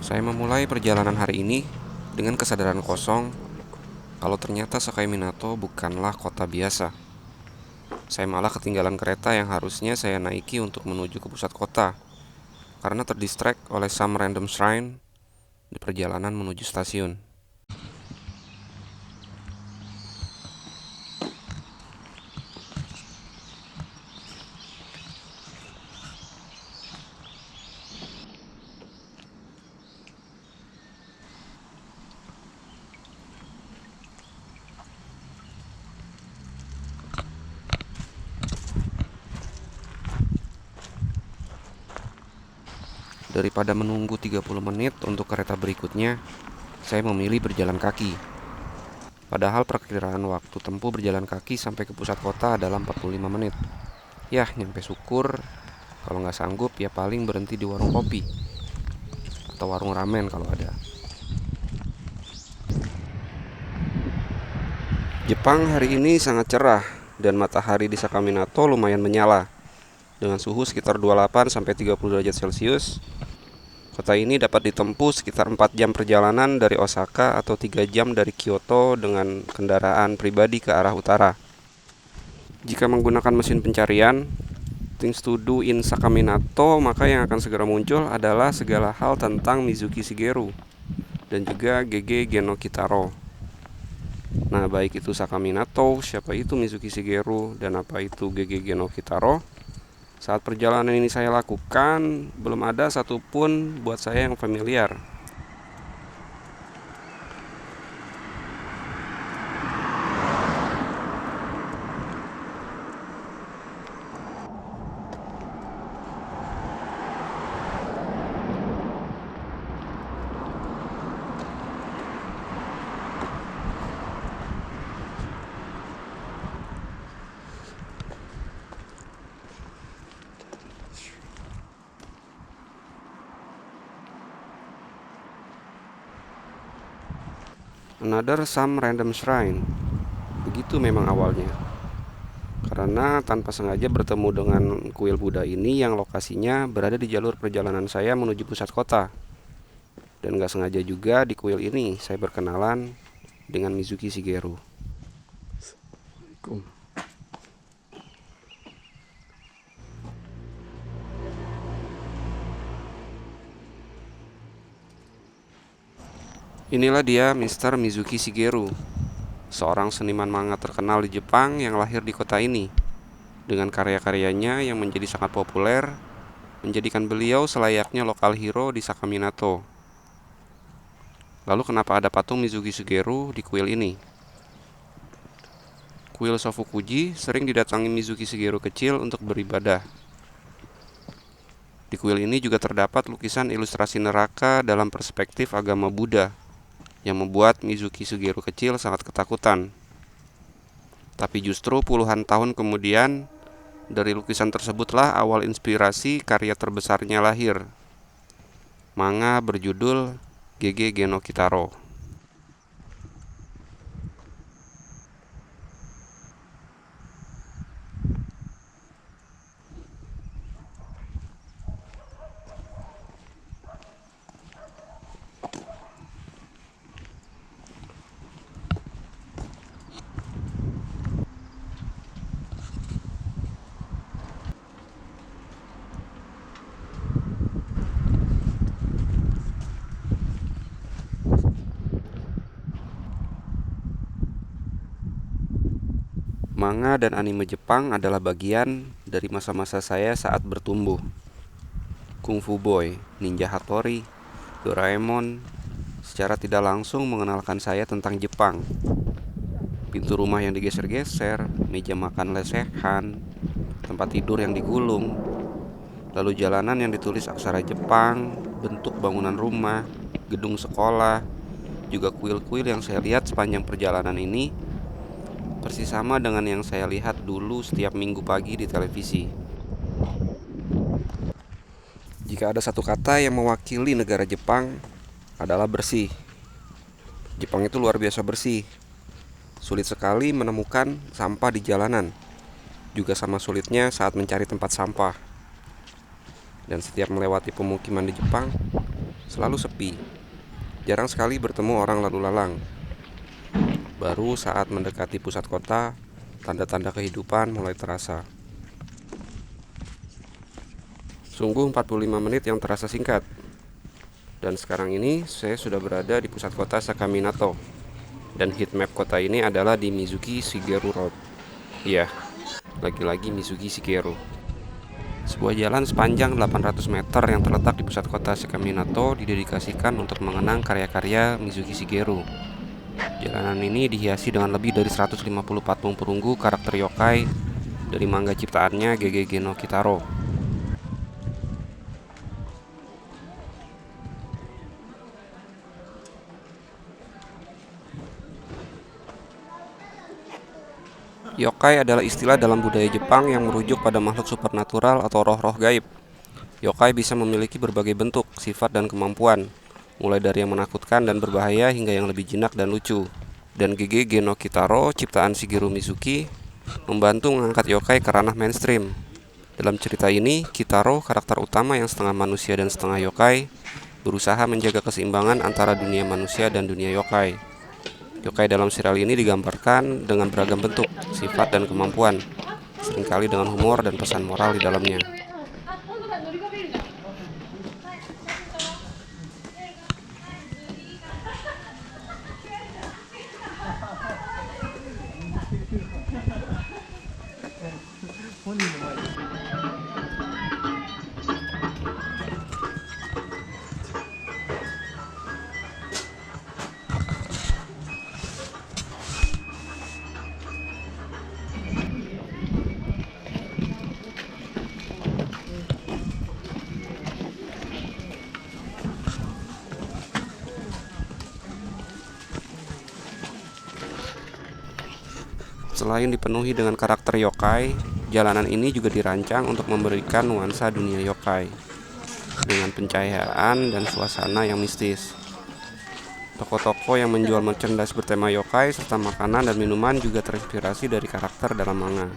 Saya memulai perjalanan hari ini dengan kesadaran kosong kalau ternyata Sakai Minato bukanlah kota biasa. Saya malah ketinggalan kereta yang harusnya saya naiki untuk menuju ke pusat kota karena terdistract oleh some random shrine di perjalanan menuju stasiun. Daripada menunggu 30 menit untuk kereta berikutnya, saya memilih berjalan kaki. Padahal perkiraan waktu tempuh berjalan kaki sampai ke pusat kota adalah 45 menit. Yah, nyampe syukur. Kalau nggak sanggup, ya paling berhenti di warung kopi atau warung ramen kalau ada. Jepang hari ini sangat cerah dan matahari di Sakaminato lumayan menyala. Dengan suhu sekitar 28-30 derajat Celcius, kota ini dapat ditempuh sekitar 4 jam perjalanan dari Osaka atau 3 jam dari Kyoto dengan kendaraan pribadi ke arah utara. Jika menggunakan mesin pencarian things to do in Sakaminato, maka yang akan segera muncul adalah segala hal tentang Mizuki Shigeru dan juga Gege Geno Kitaro. Nah, baik itu Sakaminato, siapa itu Mizuki Shigeru, dan apa itu Gege Geno Kitaro. Saat perjalanan ini saya lakukan, belum ada satupun buat saya yang familiar. Another some random shrine. Begitu memang awalnya. Karena tanpa sengaja bertemu dengan kuil Buddha ini yang lokasinya berada di jalur perjalanan saya menuju pusat kota. Dan gak sengaja juga di kuil ini saya berkenalan dengan Mizuki Shigeru. Inilah dia Mr. Mizuki Shigeru, seorang seniman manga terkenal di Jepang yang lahir di kota ini. Dengan karya-karyanya yang menjadi sangat populer, menjadikan beliau selayaknya lokal hero di Sakaminato. Lalu kenapa ada patung Mizuki Shigeru di kuil ini? Kuil Sofukuji sering didatangi Mizuki Shigeru kecil untuk beribadah. Di kuil ini juga terdapat lukisan ilustrasi neraka dalam perspektif agama Buddha yang membuat Mizuki Shigeru kecil sangat ketakutan. Tapi justru puluhan tahun kemudian, dari lukisan tersebutlah awal inspirasi karya terbesarnya lahir. Manga berjudul Gege Geno Kitaro. Manga dan anime Jepang adalah bagian dari masa-masa saya saat bertumbuh. Kung Fu Boy, Ninja Hattori, Doraemon secara tidak langsung mengenalkan saya tentang Jepang. Pintu rumah yang digeser-geser, meja makan lesehan, tempat tidur yang digulung, lalu jalanan yang ditulis aksara Jepang, bentuk bangunan rumah, gedung sekolah, juga kuil-kuil yang saya lihat sepanjang perjalanan ini persis sama dengan yang saya lihat dulu setiap minggu pagi di televisi. Jika ada satu kata yang mewakili negara Jepang, adalah bersih. Jepang itu luar biasa bersih. Sulit sekali menemukan sampah di jalanan. Juga sama sulitnya saat mencari tempat sampah. Dan setiap melewati pemukiman di Jepang, selalu sepi. Jarang sekali bertemu orang lalu lalang. Baru saat mendekati pusat kota, tanda-tanda kehidupan mulai terasa. Sungguh 45 menit yang terasa singkat. Dan sekarang ini saya sudah berada di pusat kota Sakaminato. Dan heatmap kota ini adalah di Mizuki Shigeru Road. Iya, lagi-lagi Mizuki Shigeru. Sebuah jalan sepanjang 800 meter yang terletak di pusat kota Sakaminato didedikasikan untuk mengenang karya-karya Mizuki Shigeru. Jalanan ini dihiasi dengan lebih dari 150 patung perunggu karakter yokai dari manga ciptaannya Gegege no Kitaro. Yokai adalah istilah dalam budaya Jepang yang merujuk pada makhluk supernatural atau roh-roh gaib. Yokai bisa memiliki berbagai bentuk, sifat, dan kemampuan, mulai dari yang menakutkan dan berbahaya hingga yang lebih jinak dan lucu. Dan Gegege no Kitaro, ciptaan Shigeru Mizuki, membantu mengangkat yokai ke ranah mainstream. Dalam cerita ini, Kitaro, karakter utama yang setengah manusia dan setengah yokai, berusaha menjaga keseimbangan antara dunia manusia dan dunia yokai. Yokai dalam serial ini digambarkan dengan beragam bentuk, sifat, dan kemampuan, seringkali dengan humor dan pesan moral di dalamnya. Selain dipenuhi dengan karakter yokai, jalanan ini juga dirancang untuk memberikan nuansa dunia yokai dengan pencahayaan dan suasana yang mistis. Toko-toko yang menjual merchandise bertema yokai serta makanan dan minuman juga terinspirasi dari karakter dalam manga.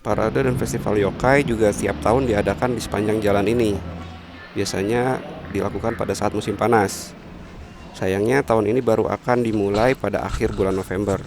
Parade dan festival yokai juga setiap tahun diadakan di sepanjang jalan ini. Biasanya dilakukan pada saat musim panas. Sayangnya tahun ini baru akan dimulai pada akhir bulan November.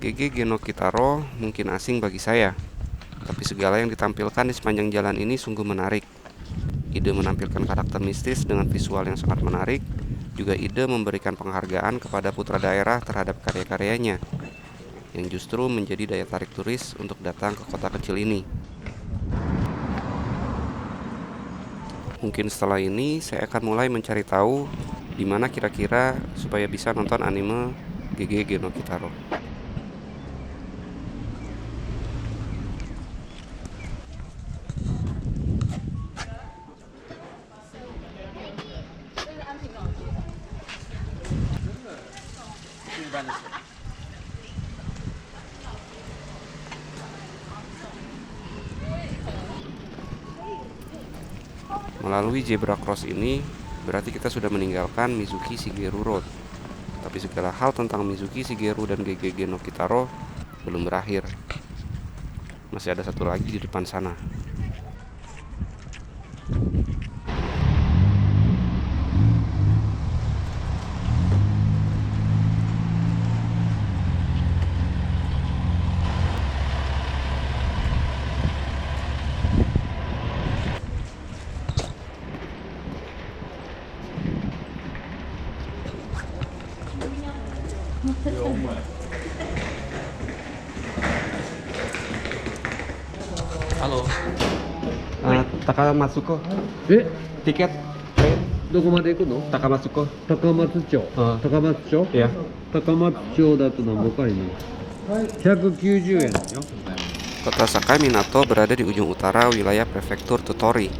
GG Geno Kitaro mungkin asing bagi saya, tapi segala yang ditampilkan di sepanjang jalan ini sungguh menarik. Ide menampilkan karakter mistis dengan visual yang sangat menarik, juga ide memberikan penghargaan kepada putra daerah terhadap karya-karyanya, yang justru menjadi daya tarik turis untuk datang ke kota kecil ini. Mungkin setelah ini saya akan mulai mencari tahu di mana kira-kira supaya bisa nonton anime GG Geno Kitaro. Melalui zebra cross ini berarti kita sudah meninggalkan Mizuki Shigeru Road. Tapi segala hal tentang Mizuki Shigeru dan GG Geno Kitaro belum berakhir. Masih ada satu lagi di depan sana. Halo. Takamatsuko, え、 tiket どこまで行くの？ Takamatsuko. 高松町。高松町？ Ya. 高松町だと何ぼかいの？190円よ。 Kota Sakai Minato berada di ujung utara wilayah prefektur Tottori.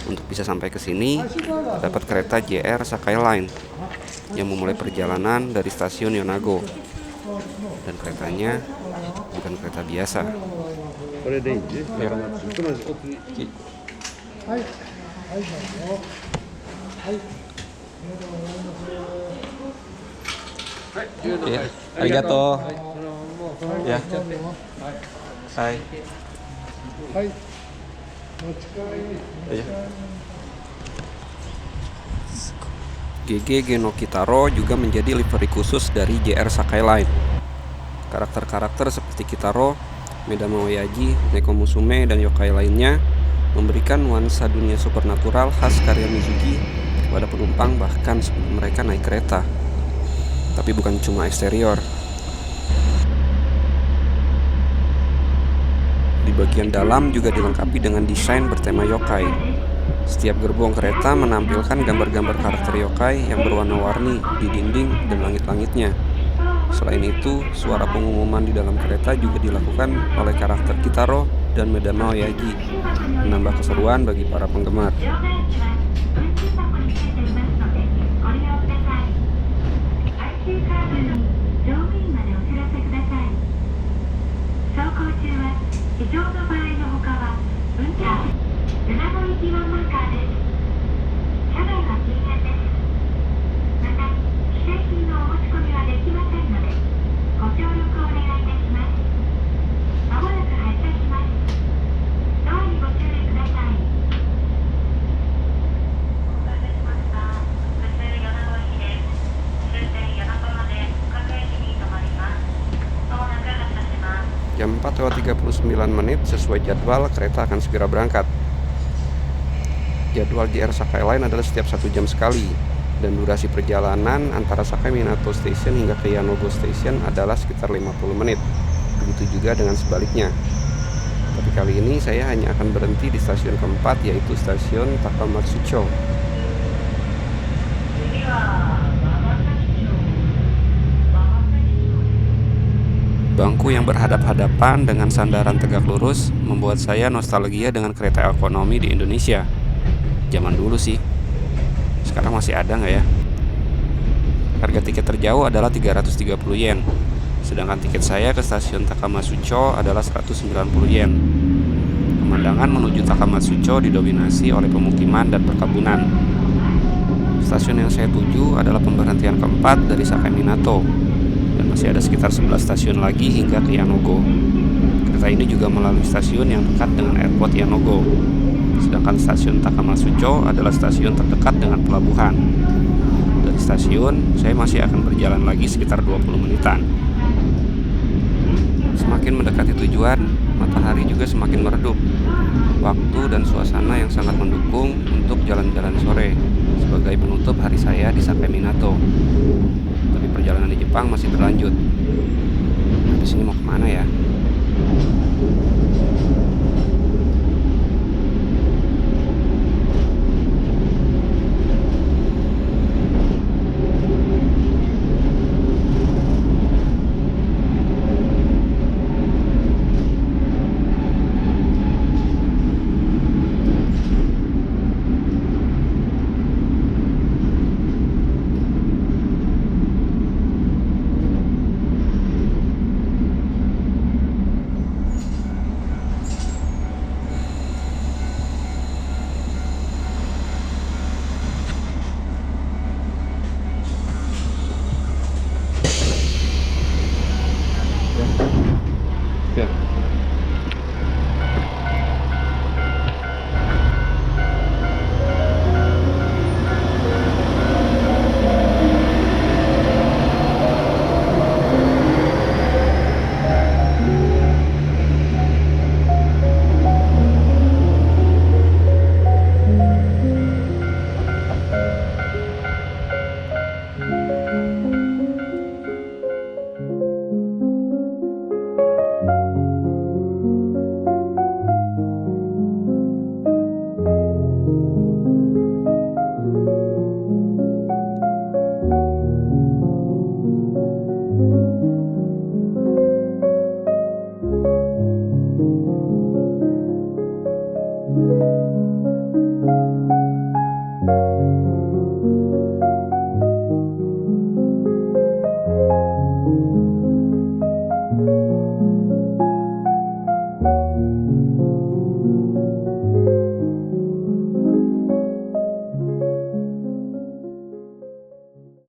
Untuk bisa sampai ke sini, terdapat kereta JR Sakai Line yang memulai perjalanan dari stasiun Yonago. Dan keretanya bukan kereta biasa. これでいいね。高松。ちょっと待って、お次。Ya, arigato. Ya. Hai. GG Geno Kitaro juga menjadi livery khusus dari JR Sakai Line. Karakter-karakter seperti Kitaro, Medama Oyaji, Neko Musume, dan yokai lainnya memberikan nuansa dunia supernatural khas karya Mizuki kepada penumpang bahkan sebelum mereka naik kereta. Tapi bukan cuma eksterior. Di bagian dalam juga dilengkapi dengan desain bertema yokai. Setiap gerbong kereta menampilkan gambar-gambar karakter yokai yang berwarna-warni di dinding dan langit-langitnya. Selain itu, suara pengumuman di dalam kereta juga dilakukan oleh karakter Kitaro dan Medama Oyaji, menambah keseruan bagi para penggemar. Jam 4:39 sesuai jadwal kereta akan segera berangkat. Jadwal JR Sakai Line adalah setiap 1 jam sekali, dan durasi perjalanan antara Sakai Minato Station hingga ke Yanogo Station adalah sekitar 50 menit. Begitu juga dengan sebaliknya. Tapi kali ini saya hanya akan berhenti di stasiun keempat, yaitu stasiun Takamatsucho. Bangku yang berhadap-hadapan dengan sandaran tegak lurus membuat saya nostalgia dengan kereta ekonomi di Indonesia. Zaman dulu sih. Sekarang masih ada nggak ya? Harga tiket terjauh adalah 330 yen. Sedangkan tiket saya ke stasiun Takamatsucho adalah 190 yen. Pemandangan menuju Takamatsucho didominasi oleh pemukiman dan perkebunan. Stasiun yang saya tuju adalah pemberhentian keempat dari Sakai Minato. Dan masih ada sekitar 11 stasiun lagi hingga ke Yanogo. Kereta ini juga melalui stasiun yang dekat dengan airport Yanogo. Sedangkan stasiun Takamatsucho adalah stasiun terdekat dengan pelabuhan. Dari stasiun, saya masih akan berjalan lagi sekitar 20 menitan. semakin mendekati tujuan, matahari juga semakin meredup. Waktu dan suasana yang sangat mendukung untuk jalan-jalan sore sebagai penutup hari saya di Sakai Minato. Tapi perjalanan di Jepang masih berlanjut. Habis ini mau kemana ya? Ya.